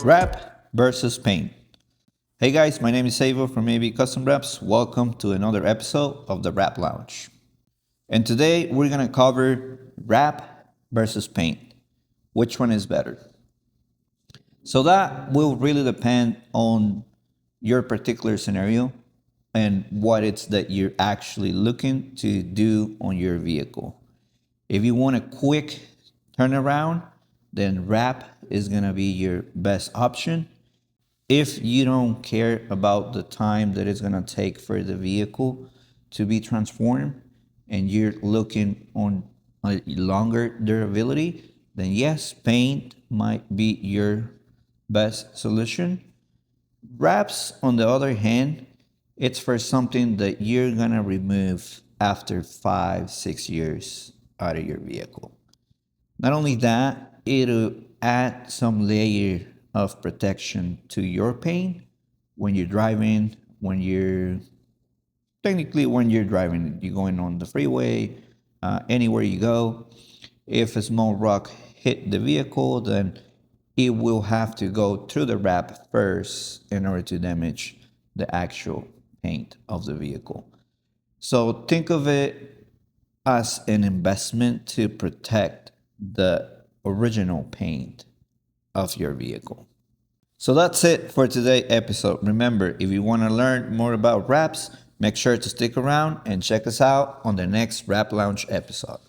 Wrap versus paint. Hey guys, my name is Savo from AB Custom Wraps. Welcome to another episode of the Wrap Lounge. And today we're gonna cover wrap versus paint. Which one is better? So that will really depend on your particular scenario and what it's that you're actually looking to do on your vehicle. If you want a quick turnaround, then wrap is gonna be your best option. If you don't care about the time that it's gonna take for the vehicle to be transformed and you're looking on a longer durability, then yes, paint might be your best solution. Wraps, on the other hand, it's for something that you're gonna remove after 5, 6 years out of your vehicle. Not only that, it'll add some layer of protection to your paint when you're driving, when you're driving, you're going on the freeway, anywhere you go. If a small rock hit the vehicle, then it will have to go through the wrap first in order to damage the actual paint of the vehicle. So think of it as an investment to protect the original paint of your vehicle. So that's it for today's episode. Remember, if you want to learn more about wraps, make sure to stick around and check us out on the next Wrap Lounge episode.